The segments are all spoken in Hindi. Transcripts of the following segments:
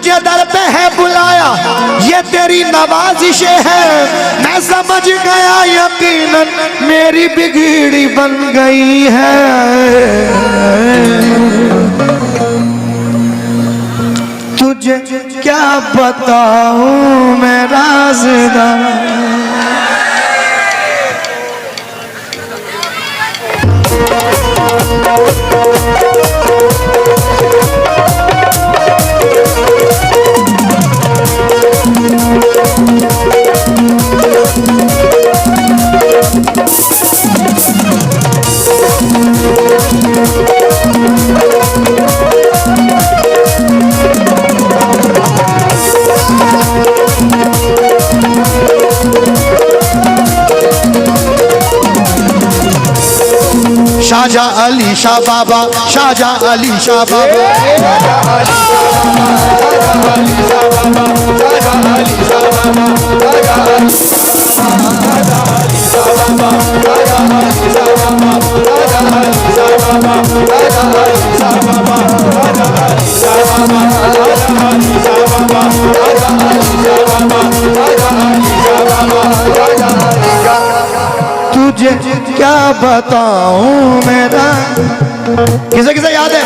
तुझे दर पे है बुलाया, ये तेरी नवाजिशें है। मैं समझ गया यकीनन मेरी बिगड़ी बन गई है। तुझे क्या बताऊं मैं राज़दार। शाहजहां अली शाह बाबा, शाहजहां अली शाह बाबा, तुझे क्या बताऊं मेरा। किसे किसे याद है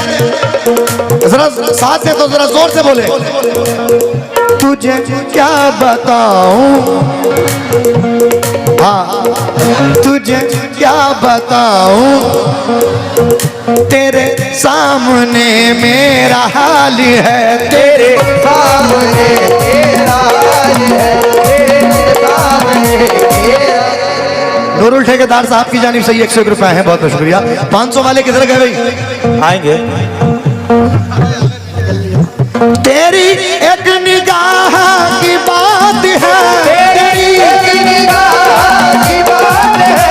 जरा साथ में तो जरा जोर से बोले। तुझे क्या बताऊं, हाँ तुझे क्या बताऊं, तेरे सामने मेरा हाल है, तेरे सामने मेरा हाल है, तेरे सामने। नूरुल ठेकेदार साहब की जानिब से 101 रुपए हैं, बहुत बहुत शुक्रिया। 500 वाले किधर गए भाई? आएंगे। तेरी एक निगाह की बात है, तेरी एक निगाह की बात है,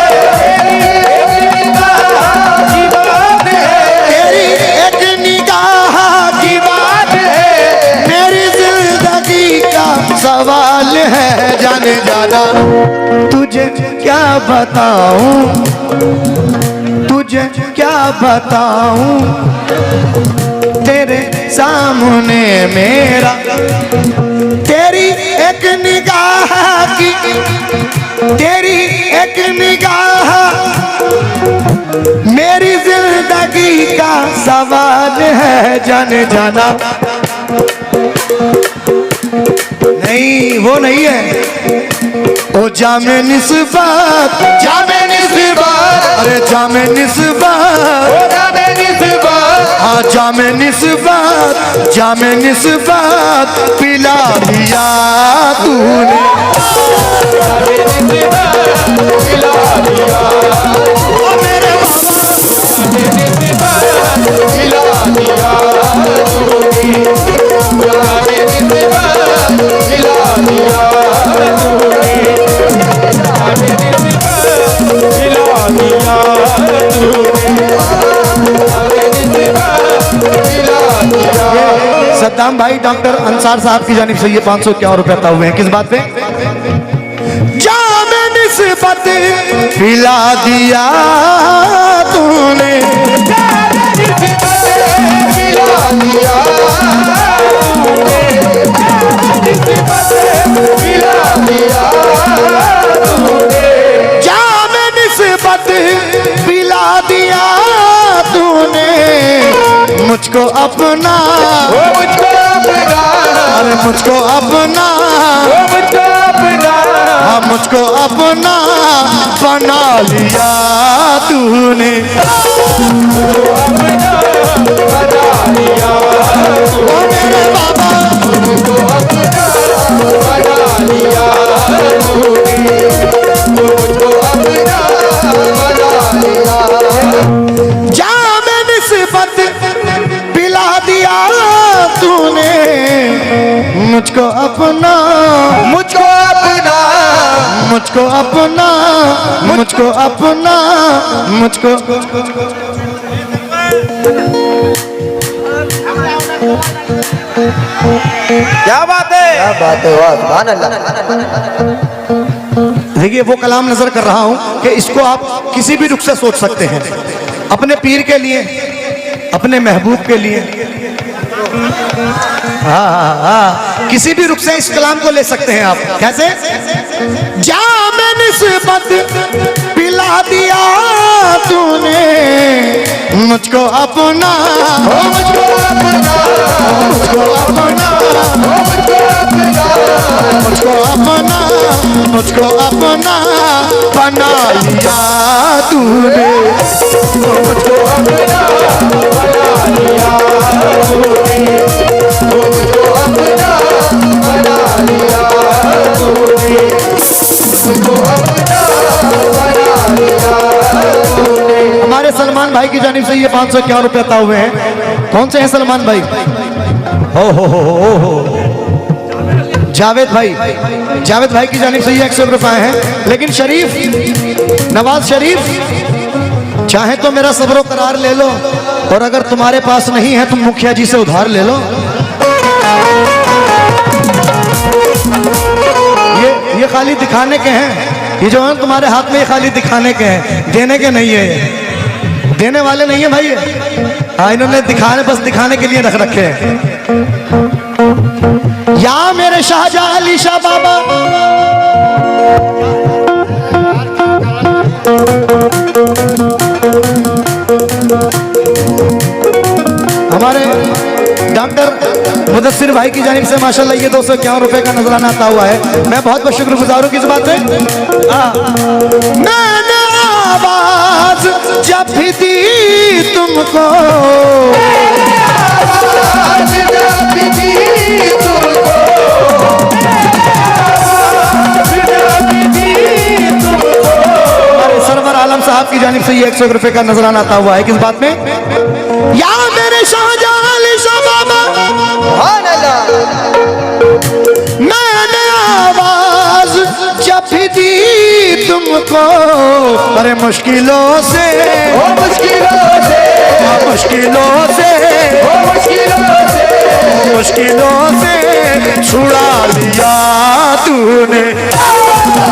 तेरी एक निगाह की बात है, मेरी जिंदगी का सवाल है जाने जाना। तुझे क्या बताऊं, तुझे क्या बताऊं, तेरे सामने मेरा, तेरी एक निगाह की, तेरी एक निगाह मेरी जिंदगी का सवाल है जाने जाना। नहीं वो नहीं है। ओ जामे निस्बत, जामे निस्बत, अरे जामे निस्बत, ओ जामे निस्बत, हाँ जामे निस्बत, जामे निस्बत पिला दिया तूने, जामे निस्बत पिला दिया, ओ मेरे बाबा जामे निस्बत पिला दिया तूने, जामे निस्बत पिला दिया तूने, सद्दाम भाई डॉक्टर अंसार साहब की जानिब से ये 551 रुपए अता हुए हैं। किस बात पे? जामे निस्बत पिला दिया तूने, जामे निस्बत पिला दिया तूने, जामे निस्बत पिला दिया तूने, जामे निस्बत पिला दिया तूने, मुझको अपना, मुझको अपना, अरे मुझको अपना, मुझको अपना, हाँ मुझको अपना बना लिया तूने, अपना बना लिया मेरे बाबा, मुझको अपना बना लिया तूने, मुझको अपना बना लिया। जामे निस्बत पिला दिया तूने, मुझको अपना, मुझको अपना, मुझको अपना, मुझको अपना, मुझको क्या बात है, क्या बात है, वाह सुभान अल्लाह। देखिए वो कलाम नजर कर रहा हूं कि इसको आप किसी भी रुख से सोच सकते हैं, अपने पीर के लिए, अपने महबूब के लिए, हाँ हाँ हाँ, किसी भी रुख से इस कलाम को ले सकते हैं आप। कैसे? जाम निस्बत पिला दिया तूने मुझको अपना, मुझको अपना, मुझको अपना, मुझको अपना, मुझको अपना बना लिया तूने, मुझको अपना बना लिया तूने, मुझको अपना बना लिया तूने, मुझको अपना बना लिया तूने। हमारे सलमान भाई की जानिब से ये 551 रुपए अता हुए हैं। कौन से हैं सलमान भाई? हो जावेद भाई, जावेद भाई की जानिब से ये 100 रुपए हैं। लेकिन शरीफ, नवाज शरीफ, चाहे तो मेरा सब्र करार ले लो, और अगर तुम्हारे पास नहीं है तुम मुखिया जी से उधार ले लो। ये खाली दिखाने के हैं, ये जो है तुम्हारे हाथ में ये खाली दिखाने के हैं, देने के नहीं है, ये देने वाले नहीं है भाई। हाँ, इन्होंने बस दिखाने के लिए रख रखे हैं। या मेरे शाहजहां अली शाह बाबा, हमारे डॉक्टर मुदस्सिर भाई की जानिब से माशाल्लाह ये 251 रुपए का नजराना आता हुआ है। मैं बहुत बहुत शुक्रगुजार हूँ किस बात पे। मैंने आवाज जब भी दी तुमको, सरवर आलम साहब की जानिब से ये 100 रुपए का नजराना आता हुआ है किस बात में। या मेरे शाहजहां अली शाह बाबा, मैंने आवाज जब भी दी तुमको, बड़े मुश्किलों से, मुश्किलों से, मुश्किलों से, मुश्किलों से छुड़ा लिया तूने,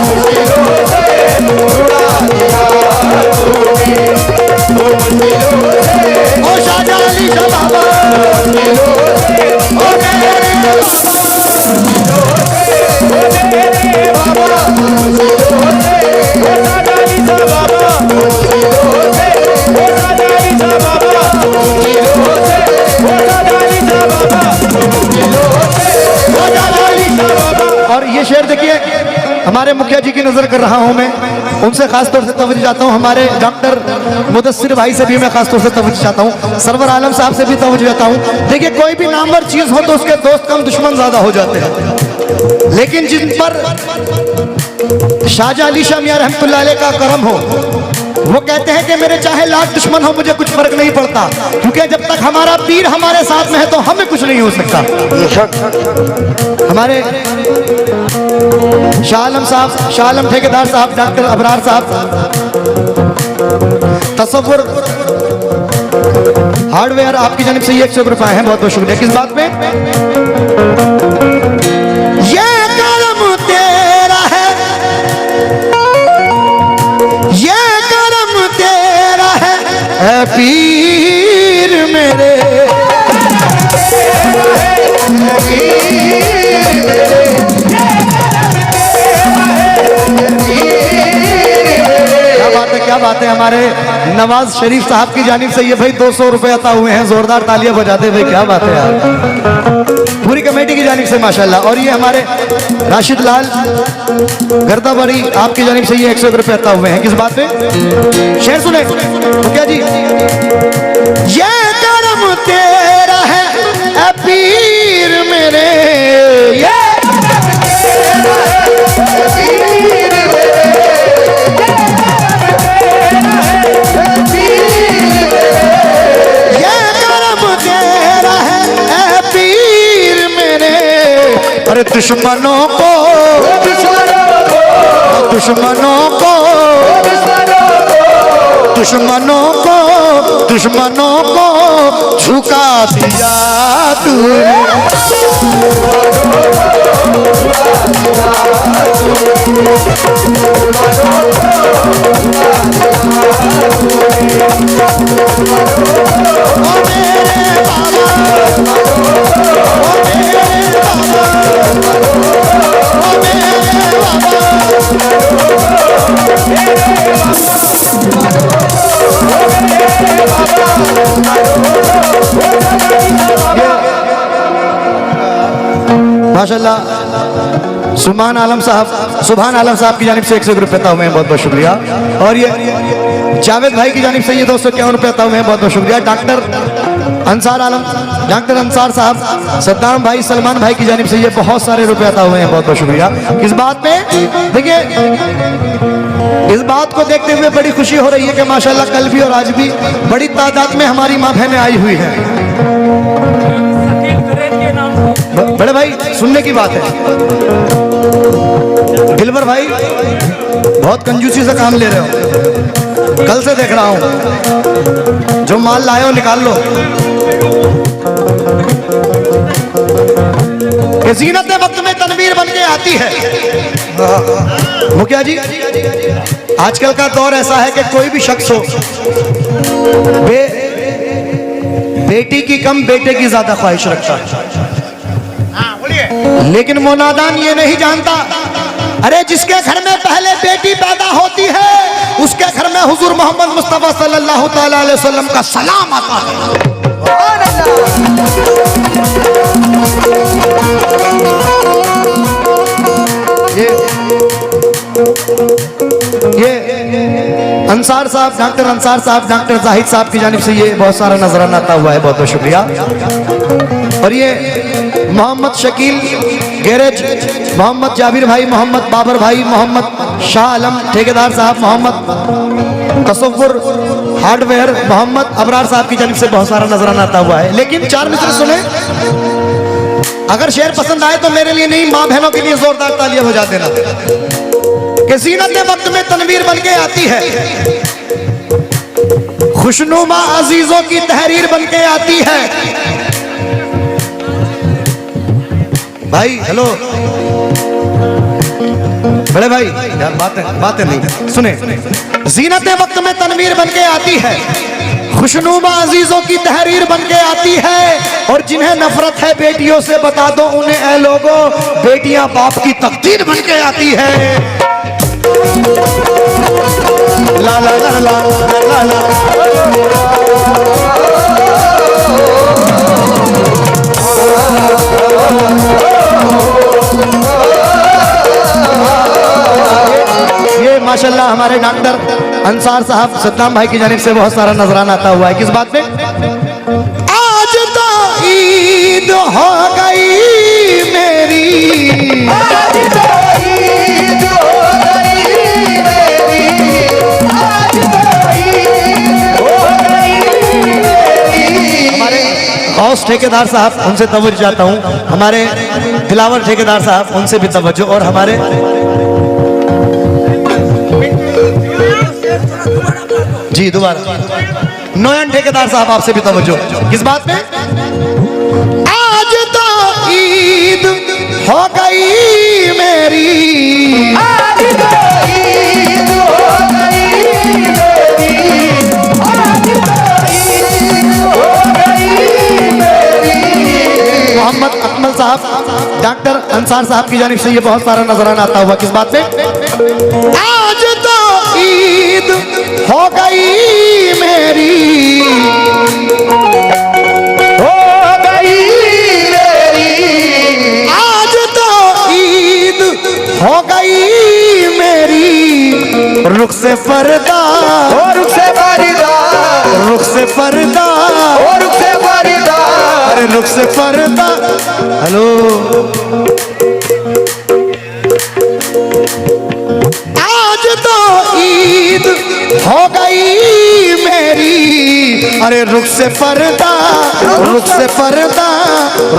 मुश्किलों से छुड़ा लिया तूने, मुश्किलों से। ओ शाहजहां अली शाह बाबा, मुश्किलों से, ओ मेरे बाबा, मुश्किलों से, ओ शाहजहां अली शाह बाबा, मुश्किलों से, ओ शाहजहां अली शाह बाबा, मुश्किलों से, ओ शाहजहां अली शाह बाबा, मुश्किलों से, ओ शाहजहां अली शाह बाबा। और ये शेर देखिए, हमारे मुखिया जी की नजर कर रहा हूं मैं, उनसे खास तौर से तवज्जो चाहता हूं। हमारे डॉक्टर मुदस्सिर भाई से भी मैं खास तौर से तवज्जो चाहता हूं, सरवर आलम साहब से भी तवज्जो चाहता हूं। देखिए, कोई भी नामवर चीज हो तो उसके दोस्त कम दुश्मन ज्यादा हो जाते हैं, लेकिन जिन पर शाहजहां अली शाह मियां रहमतुल्लाह अलैह का करम हो, वो कहते हैं कि मेरे चाहे लाख दुश्मन हो मुझे कुछ फर्क नहीं पड़ता, क्योंकि जब तक हमारा पीर हमारे साथ में है तो हमें कुछ नहीं हो सकता। हमारे शाह आलम साहब, शाह आलम ठेकेदार साहब, डॉक्टर अबरार साहब, तसव्वुर हार्डवेयर, आपकी जानिब से ये 100 रुपए हैं। बहुत बहुत शुक्रिया किस बात पे। ये करम तेरा है, ये करम तेरा है पीर मेरे, क्या बात है। हमारे नवाज शरीफ साहब की जानिब से ये भाई 200 रुपए अता हुए हैं। जोरदार तालियां बजाते भाई, क्या बात है यार, पूरी कमेटी की जानिब से माशाल्लाह। और ये हमारे राशिद लाल गर्दाबरी, आपकी जानिब से ये 100 रुपए अता हुए हैं किस बात पे। शेर सुने तो क्या जी। ये करम तेरा है पीर मेरे, ये अरे दुश्मनों को, दुश्मनों को, दुश्मनों को, दुश्मनों को झुका दिया तूने, ओ मेरे बाबा, माशाल्लाह सुभान आलम साहब की जानिब से 101 रुपये अता हुए हैं, बहुत बहुत शुक्रिया। और ये जावेद भाई की जानिब से ये 251 रुपये अता हुए हैं, बहुत बहुत शुक्रिया। डॉक्टर अंसार साहब, सद्दाम भाई, सलमान भाई की जानिब से ये बहुत सारे रुपये अता हुए हैं, बहुत बहुत शुक्रिया। इस बात पे देखिए, इस बात को देखते हुए बड़ी खुशी हो रही है कि माशाल्लाह कल भी और आज भी बड़ी तादाद में हमारी माँ बहनें आई हुई हैं। बड़े भाई सुनने की बात है, दिलबर भाई बहुत कंजूसी से काम ले रहे हो, कल से देख रहा हूं, जो माल लाए हो निकाल लो। ज़ीनत वक्त में तनवीर बन के आती है। मुखिया जी, आजकल का दौर ऐसा है कि कोई भी शख्स हो, बेटी की कम बेटे की ज्यादा ख्वाहिश रखता है, लेकिन वो नादान ये नहीं जानता, अरे जिसके घर में पहले बेटी पैदा होती है उसके घर में हुजूर मोहम्मद मुस्तफा सल्लल्लाहु तआला अलैहि वसल्लम का सलाम आता है। ये अंसार साहब, डॉक्टर अंसार साहब, डॉक्टर जाहिद साहब की जानिब से ये बहुत सारा नजराना आता हुआ है, बहुत बहुत शुक्रिया। और ये मोहम्मद शकील गैरेज, मोहम्मद जाबिर भाई, मोहम्मद बाबर भाई, मोहम्मद शाह आलम ठेकेदार साहब, मोहम्मद तसव्वुर हार्डवेयर, मोहम्मद अबरार साहब की जानिब से बहुत सारा नजराना आता हुआ है। लेकिन 4 मिसरे सुने, अगर शेर पसंद आए तो मेरे लिए नहीं, माँ बहनों के लिए जोरदार तालियां बजा देना। कि ज़ीनत वक्त में तनवीर बन के आती है, खुशनुमा अजीजों की तहरीर बन के आती है। भाई हेलो, बड़े भाई यार बातें नहीं सुने। ज़ीनत वक्त में तनवीर बन के आती है, खुशनुमा अजीजों की तहरीर बन के आती है। और जिन्हें नफरत है बेटियों से बता दो उन्हें, ऐ लोगों, बेटियां बाप की तकदीर बन के आती है। ला ला ला ला ला ला। ये माशाल्लाह हमारे डॉक्टर अंसार साहब, सद्दाम भाई की जानिब से बहुत सारा नजराना आता हुआ है। किस बात पे? आज तो ईद हो गई मेरी, आज तो ईद हो गई मेरी, आज तो ईद हो गई मेरी। हमारे गौस ठेकेदार साहब, उनसे तवज्जो चाहता हूँ, हमारे दिलावर ठेकेदार साहब, उनसे भी तवज्जो, और हमारे जी दोबारा नोयन ठेकेदार साहब, आपसे भी तवज्जो। किस बात में? आज तो ईद हो गई मेरी, आज तो ईद हो गई मेरी, आज तो ईद हो गई मेरी। मोहम्मद अकमल साहब, डॉक्टर अंसार साहब की जानिब से ये बहुत सारा नजराना आता हुआ। किस बात पे? आज तो ईद हो गई मेरी, हो गई मेरी, आज तो ईद हो गई मेरी। रुख से पर्दा, रुख से पर्दा, रुख से पर्दा, रुख से पर्दा, अरे रुख से पर्दा। हेलो, आज तो ईद हो गई मेरी, अरे रुख से पर्दा, रुख से पर्दा,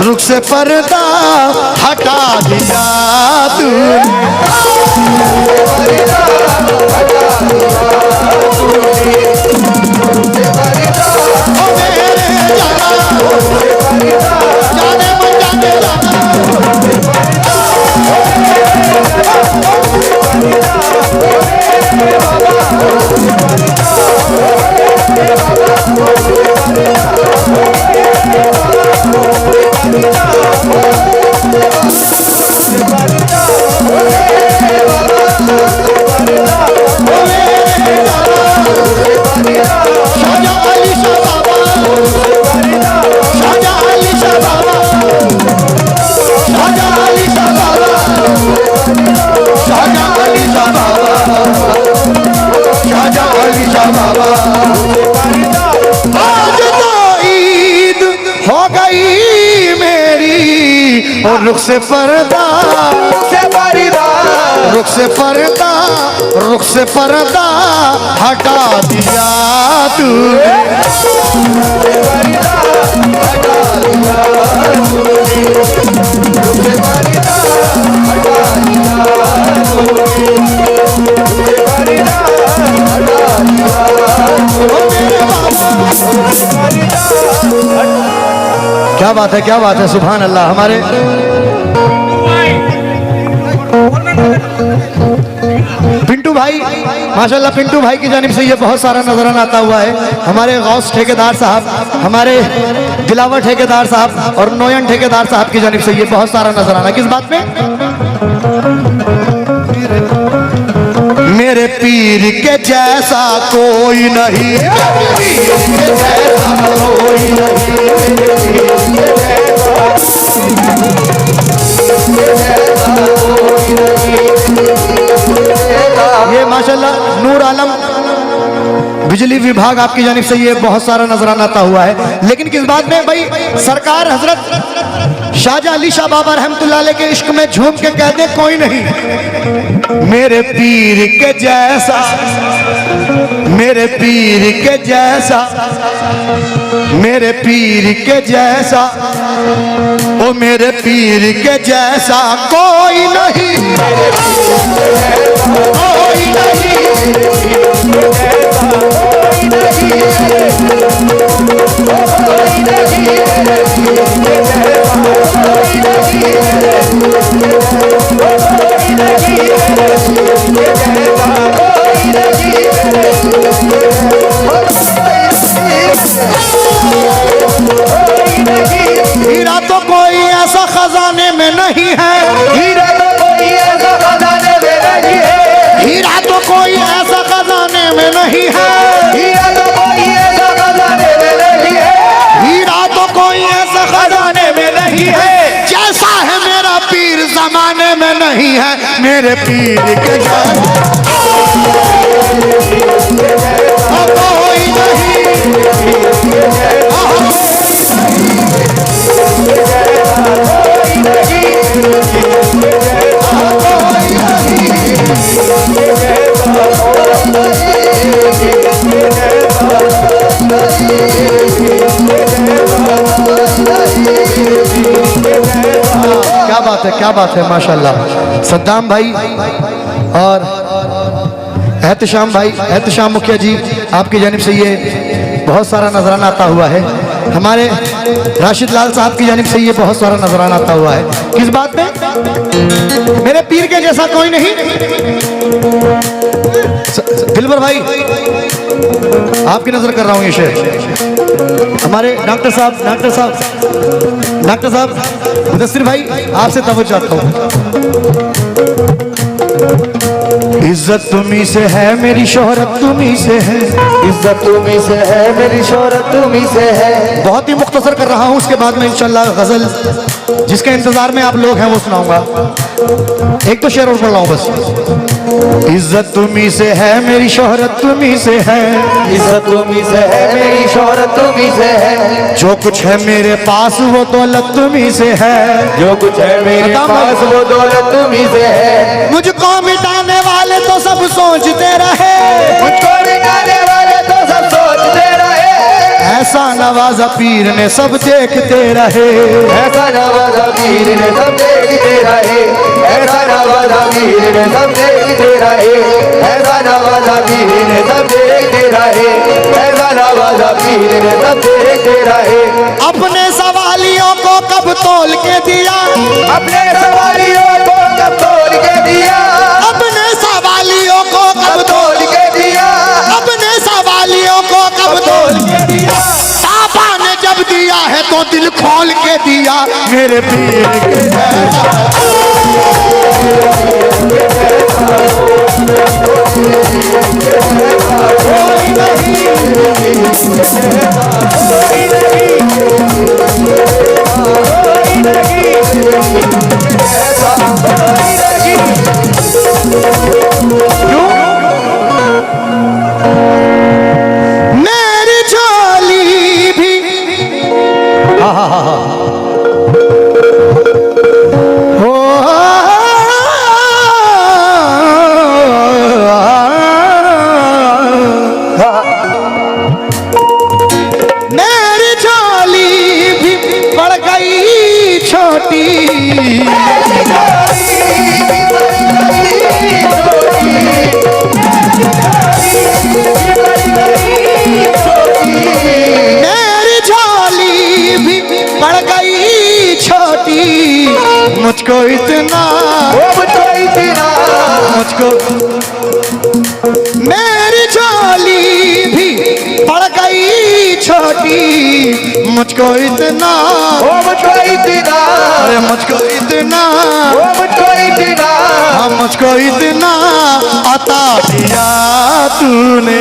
रुख से पर्दा हटा दिया तूने। और रुख से पर्दा, रुख से पर्दा, रुख से पर्दा हटा दिया तूने। क्या बात है, क्या बात है, सुभान अल्लाह। हमारे पिंटू भाई, माशाल्लाह पिंटू भाई की जानिब से ये बहुत सारा नजराना आता हुआ है। हमारे गौस ठेकेदार साहब, हमारे दिलावर ठेकेदार साहब और नोयन ठेकेदार साहब की जानिब से ये बहुत सारा नजराना। किस बात में? मेरे पीर के जैसा कोई नहीं, पीर के जैसा कोई नहीं, ये माशाल्लाह नूर आलम बिजली विभाग आपकी जानिब से ये बहुत सारा नजराना आता हुआ है। लेकिन किस बात में भाई, सरकार हजरत शाहजहां अली शाह बाबा रहमतुल्लाह अलैह के इश्क में झूम के कह दे कोई नहीं, मेरे पीर के जैसा, मेरे पीर के जैसा, मेरे पीर के जैसा, ओ मेरे पीर के जैसा कोई नहीं, कोई नहीं, हीरा तो कोई ऐसा खजाने में नहीं है, हीरा तो कोई ऐसा खजाने में नहीं है, हीरा तो कोई ऐसा खजाने में नहीं है, हीरा तो कोई ऐसा खजाने में नहीं है, हीरा तो कोई ऐसा खजाने में नहीं है, जैसा है मेरा पीर जमाने में नहीं है, मेरे पीर के जैसा कोई नहीं, क्या बात है, क्या बात है, माशाल्लाह। सद्दाम भाई और एहतशाम भाई, एहतशाम मुखिया जी आपकी जानिब से ये बहुत सारा नजराना आता हुआ है। हमारे राशिद लाल साहब की जानिब से ये बहुत सारा नजराना आता हुआ है। किस बात में? मेरे पीर के जैसा कोई नहीं। दिलबर भाई आपकी नजर कर रहा हूँ ये शेर। हमारे डॉक्टर साहब, डॉक्टर साहब, डॉक्टर साहब मुदस्सिर भाई आपसे तवज्जो चाहता हूँ। इज्जत तुम्ही से है, मेरी शोहरत तुम्ही से है, इज्जत तुम्ही से है, मेरी शोहरत तुम्ही से है। बहुत ही मुख्तसर कर रहा हूँ, उसके बाद में इंशाल्लाह गजल जिसके इंतजार में आप लोग हैं वो सुनाऊंगा। एक तो शेर और पढ़ रहा हूँ बस। इज्जत तुम्ही से है, मेरी शोहरत तुम्ही से है, इज्जत तुम्ही से है, मेरी शोहरत तुम्ही से है। जो कुछ है मेरे पास वो दौलत तुम्ही से है, जो कुछ है मेरे पास वो दौलत तुम्ही से है। मुझको मिटाने वाले तो सब सोचते रहे, मुझको मिटाने वाले तो सब सोचते रहे, ऐसा नवाजा पीर ने सब देखते रहे, ऐसा नवाजा पीर ने सब देखते रहे, ऐसा नवाजा पीर ने सब देखते रहे, ऐसा नवाजा पीर ने सब देखते रहे, ऐसा नवाजा पीर ने सब देखते रहे। अपने सवालियों को कब तोल के दिया, अपने सवालियों को कब तोल के दिया, अपने सवालियों को कब तोल के दिया, अपने सवालियों को कब तोल के दिया। पापा ने जब दिया है तो दिल खोल के दिया, मेरे पीर के जैसा कोई नहीं, मेरी झोली भी मेरी झोली भी पड़ गई छोटी, मुझको इतना मुझको मेरी झोली भी पड़ गई छोटी, मुझको इतना अरे मुझको इतना हाँ मुझको इतना अता दिया तूने,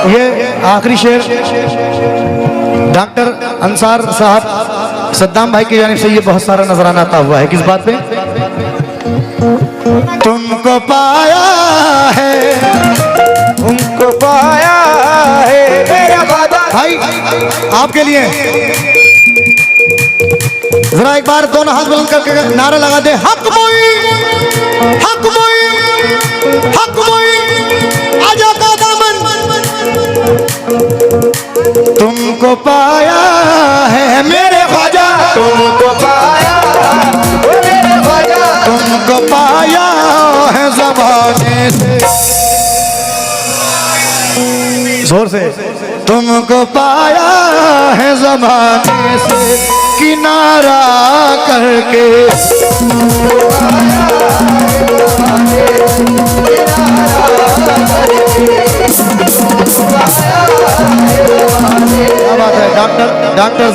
ये आखिरी शेर डॉक्टर अंसार साहब सद्दाम भाई की जानिब से ये बहुत सारा नजराना आता हुआ है। किस बात पे? तुमको पाया है, तुमको पाया है मेरा वादा। भाई आपके लिए जरा एक बार दोनों हाथ बुलंद करके नारा लगा दे, हक मोई, हक मोई, हक मोई, आजा का दामन। तुमको पाया है मेरे ख्वाजा, तुमको पाया मेरे ख्वाजा, तुमको पाया है ज़माने से, जोर से, तुमको पाया है ज़माने से किनारा करके, क्या बात है। डॉक्टर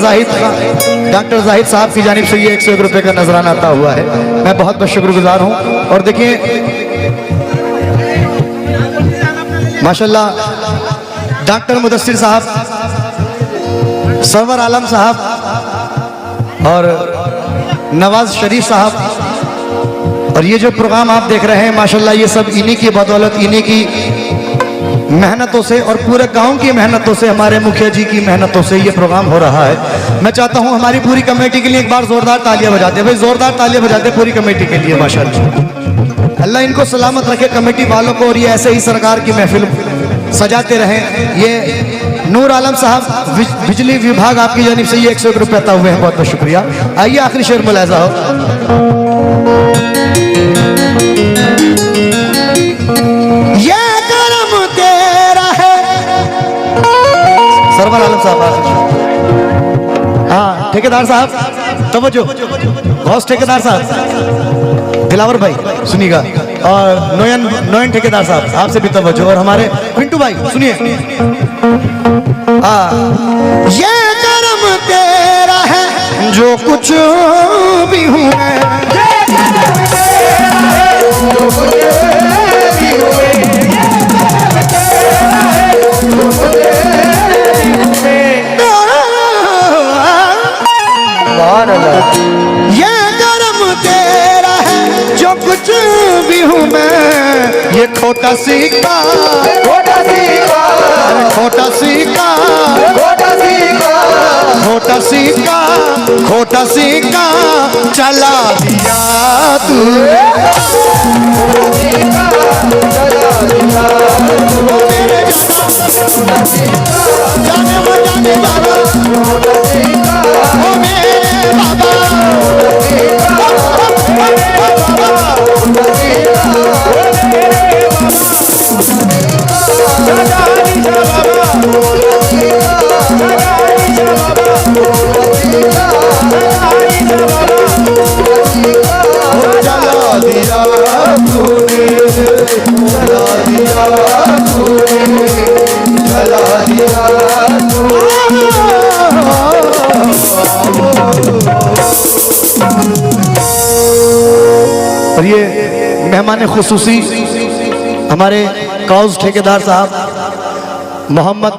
जाहिद साहब की जानिब से ये 101 रुपए का नजराना आता हुआ है। मैं बहुत बहुत शुक्रगुजार हूँ। और देखिए माशाल्लाह डॉक्टर मुदस्सिर साहब, सरवर आलम साहब और नवाज शरीफ साहब, और ये जो प्रोग्राम आप देख रहे हैं माशाल्लाह ये सब इन्हीं की बदौलत, इन्हीं की मेहनतों से और पूरे गांव की मेहनतों से, हमारे मुखिया जी की मेहनतों से ये प्रोग्राम हो रहा है। मैं चाहता हूं हमारी पूरी कमेटी के लिए एक बार जोरदार तालियां बजाते, भाई जोरदार तालियां बजाते पूरी कमेटी के लिए। माशाल्लाह अल्लाह इनको सलामत रखे कमेटी वालों को, और ये ऐसे ही सरकार की महफिल सजाते रहें। ये नूर आलम साहब बिजली विभाग आपकी जानिब से ये 101 रुपये अता हुए हैं, बहुत बहुत शुक्रिया। आइए आखिरी शेर मुलाजा हो। ये करम तेरा है, सरवर आलम साहब, हाँ ठेकेदार साहब तवज्जो, गौस ठेकेदार साहब, दिलावर भाई सुनिएगा, और नोयन ठेकेदार साहब आपसे भी तवज्जो, और हमारे पिंटू भाई सुनिए। ये करम तेरा है जो कुछ भी हूँ मैं, ये करम तेरा है जो कुछ भी हूँ मैं, ये खोटा सिक्का, खोटा सिक्का, खोटा सिक्का, खोटा सिक्का, खोटा सिक्का, खोटा सिक्का चला दिया तूने, जाने बजाने बाबा, ओ मेरे बाबा, जला दिया तूने, जला दिया तूने, जला दिया तूने। और ये मेहमान खुसूसी हमारे काउज ठेकेदार साहब मोहम्मद